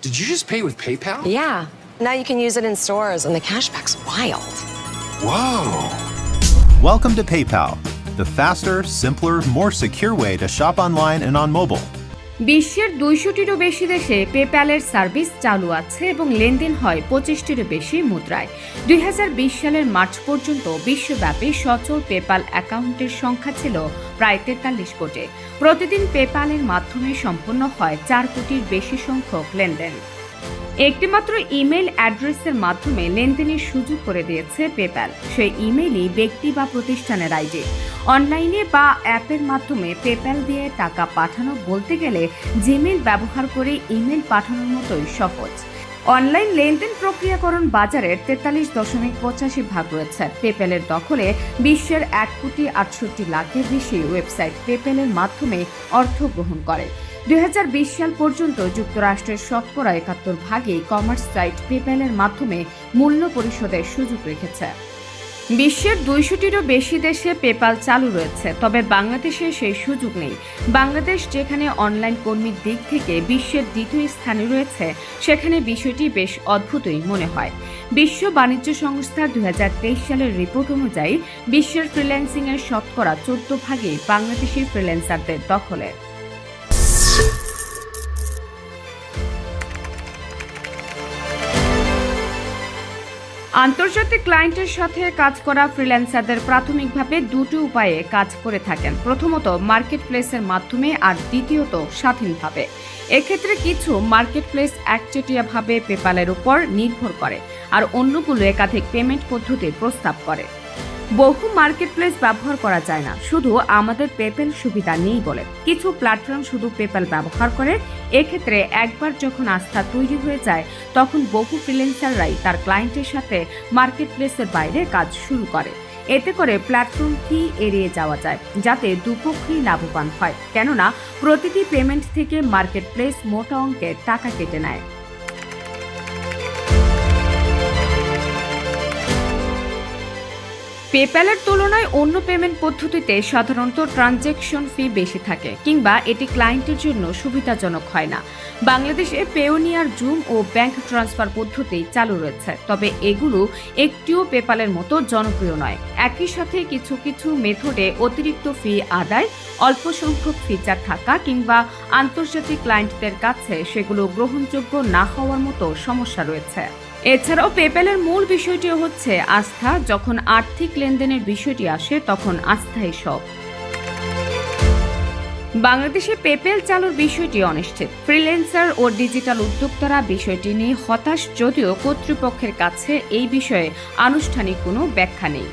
Did you just pay with PayPal? Yeah. Now you can use it in stores, and the cashback's wild. Whoa. Welcome to PayPal, the faster, simpler, more secure way to shop online and on mobile. বিশ্বের 200টিরও বেশি দেশে পেপ্যালের service চালু আছে এবং লেনদেন হয় 25টিরও বেশি মুদ্রায়। 2020 সালের মার্চ পর্যন্ত বিশ্বব্যাপী সচল পেপ্যাল অ্যাকাউন্টের সংখ্যা ছিল প্রায় 43 কোটি। প্রতিদিন পেপ্যালের মাধ্যমে সম্পন্ন হয় 4 কোটির বেশি সংখ্যক লেনদেন। একটিমাত্র ইমেল অ্যাড্রেসের মাধ্যমে লেনদেনের সুযোগ করে দিয়েছে পেপ্যাল। সেই ইমেইলই ব্যক্তি বা প্রতিষ্ঠানের আইডি। অনলাইনে বা অ্যাপের মাধ্যমে পেপ্যাল দিয়ে টাকা পাঠানো বলতে গেলে জিমেইল ব্যবহার করে ইমেল পাঠানোর মতোই সহজ। অনলাইন লেনদেন প্রক্রিয়াকরণ বাজারের 43.85% রয়েছে। পেপ্যালের দখলে বিশ্বের 1,68 লাখের বেশি ওয়েবসাইট পেপ্যালের মাধ্যমে অর্থ গ্রহণ করে। 2020 সাল পর্যন্ত যুক্তরাষ্ট্রের শতকরা 71% কমার্স সাইট পেপ্যালের মাধ্যমে মূল্য পরিশোধের সুযোগ রেখেছে। বিশ্বের 200টিরও বেশি দেশে পেপ্যাল চালু রয়েছে, তবে বাংলাদেশে সেই সুযোগ নেই। বাংলাদেশ যেখানে অনলাইন কর্মীর দিক থেকে বিশ্বের দ্বিতীয় স্থানে রয়েছে, সেখানে বিষয়টি বেশ অদ্ভুতই মনে হয়। বিশ্ব বাণিজ্য সংস্থার 2023 সালের রিপোর্ট অনুযায়ী বিশ্বের ফ্রিল্যান্সিংয়ের শতকরা 14% বাংলাদেশি ফ্রিল্যান্সারদের দখলে। আন্তর্জাতিক ক্লায়েন্টের সাথে কাজ করা ফ্রিল্যান্সারদের প্রাথমিকভাবে দুটি উপায়ে কাজ করে থাকেন। প্রথমত মার্কেট প্লেসের মাধ্যমে, আর দ্বিতীয়ত স্বাধীনভাবে। এক্ষেত্রে কিছু মার্কেট প্লেস একচেটিয়াভাবে পেপ্যালের উপর নির্ভর করে, আর অন্যগুলো একাধিক পেমেন্ট পদ্ধতির প্রস্তাব করে। বহু মার্কেট প্লেস ব্যবহার করা যায় না শুধু আমাদের পেপ্যাল সুবিধা নেই বলে। কিছু প্ল্যাটফর্ম শুধু পেপ্যাল ব্যবহার করে। এক্ষেত্রে একবার যখন আস্থা তৈরি হয়ে যায়, তখন বহু ফ্রিল্যান্সাররাই তার ক্লায়েন্টের সাথে মার্কেট প্লেসের বাইরে কাজ শুরু করে। এতে করে প্ল্যাটফর্ম ফি এড়িয়ে যাওয়া যায়, যাতে দুপক্ষই লাভবান হয়, কেননা প্রতিটি পেমেন্ট থেকে মার্কেট প্লেস মোটা অঙ্কের টাকা কেটে নেয়। পেপ্যালের তুলনায় অন্য পেমেন্ট পদ্ধতিতে সাধারণত ট্রানজ্যাকশন ফি বেশি থাকে, কিংবা এটি ক্লায়েন্টের জন্য সুবিধাজনক হয় না। বাংলাদেশে পেওনিয়ার, জুম ও ব্যাংক ট্রান্সফার পদ্ধতি চালু রয়েছে, তবে এগুলো একটিও পেপ্যালের মতো জনপ্রিয় নয়। একই সাথে কিছু কিছু মেথডে অতিরিক্ত ফি আদায়, অল্প সংখ্যক ফিচার থাকা, কিংবা আন্তর্জাতিক ক্লায়েন্টদের কাছে সেগুলো গ্রহণযোগ্য না হওয়ার মতো সমস্যা রয়েছে। এছাড়াও পেপ্যালের মূল বিষয়টি হচ্ছে আস্থা। যখন আর্থিক লেনদেনের বিষয়টি আসে, তখন আস্থাই সব। বাংলাদেশে পেপ্যাল চালুর বিষয়টি অনিশ্চিত। ফ্রিল্যান্সার ও ডিজিটাল উদ্যোক্তারা বিষয়টি নিয়ে হতাশ, যদিও কর্তৃপক্ষের কাছে এই বিষয়ে আনুষ্ঠানিক কোনো ব্যাখ্যা নেই।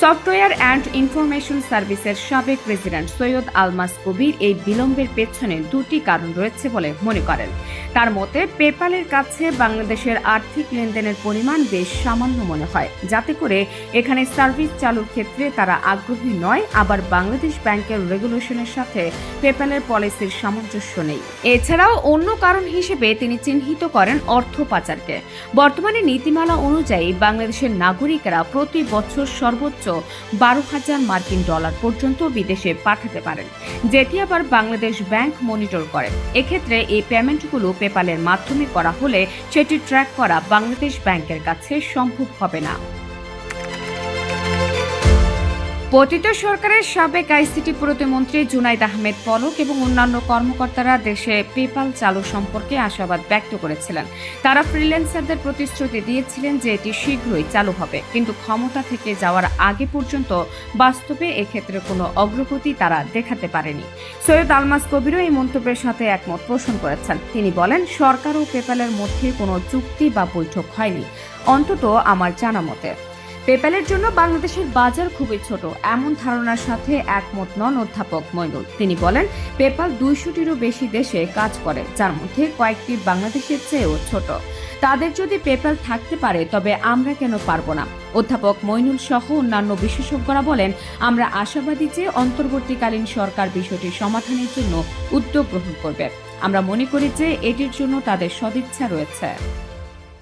সফটওয়্যার অ্যান্ড ইনফরমেশন সার্ভিসের সাবেক প্রেসিডেন্ট সৈয়দ আলমাস কবির এই বিলম্বের পেছনে দুটি কারণ রয়েছে বলে মনে করেন। তার মতে, পেপ্যালের কাছে বাংলাদেশের আর্থিক লেনদেনের পরিমাণ বেশ সামান্য মনে হয়, যাতে করে এখানে সার্ভিস চালুর ক্ষেত্রে তারা আগ্রহী নয়। আবার বাংলাদেশ ব্যাংকের রেগুলেশনের সাথে পেপ্যালের পলিসির সামঞ্জস্য নেই। এছাড়াও অন্য কারণ হিসেবে তিনি চিহ্নিত করেন অর্থ পাচারকে। বর্তমানে নীতিমালা অনুযায়ী বাংলাদেশের নাগরিকরা প্রতি বছর সর্বোচ্চ 12,000 মার্কিন ডলার পর্যন্ত বিদেশে পাঠাতে পারেন, যেটি আবার বাংলাদেশ ব্যাংক মনিটর করে। এক্ষেত্রে এই পেমেন্টগুলো পেপ্যালের মাধ্যমে করা হলে সেটি ট্র্যাক করা বাংলাদেশ ব্যাংকের কাছে সম্ভব হবে না। পতিত সরকারের সাবেক আইসিটি প্রতিমন্ত্রী জুনাইদ আহমেদ পলক এবং অন্যান্য কর্মকর্তারা দেশে পেপ্যাল চালু সম্পর্কে আশাবাদ ব্যক্ত করেছিলেন। তারা ফ্রিল্যান্সারদের প্রতিশ্রুতি দিয়েছিলেন যে এটি শীঘ্রই চালু হবে, কিন্তু ক্ষমতা থেকে যাওয়ার আগে পর্যন্ত বাস্তবে এক্ষেত্রে কোনো অগ্রগতি তারা দেখাতে পারেনি। সৈয়দ আলমাস কবিরও এই মন্তব্যের সাথে একমত পোষণ করেছেন। তিনি বলেন, সরকার ও পেপ্যালের মধ্যে কোনো চুক্তি বা বৈঠক হয়নি, অন্তত আমার জানা মতে। পেপ্যালের জন্য বাংলাদেশের বাজার খুবই ছোট, এমন ধারণার সাথে একমত নন অধ্যাপক মইনুল। তিনি বলেন, পেপ্যাল 200টিরও বেশি দেশে কাজ করে, যার মধ্যে কয়েকটি বাংলাদেশের চেয়েও ছোট। তাদের যদি পেপ্যাল থাকতে পারে, তবে আমরা কেন পারবো না? অধ্যাপক মইনুল সহ অন্যান্য বিশেষজ্ঞরা বলেন, আমরা আশাবাদী যে অন্তর্বর্তীকালীন সরকার বিষয়টি সমাধানের জন্য উদ্যোগ গ্রহণ করবে। আমরা মনে করি যে এটির জন্য তাদের সদিচ্ছা রয়েছে।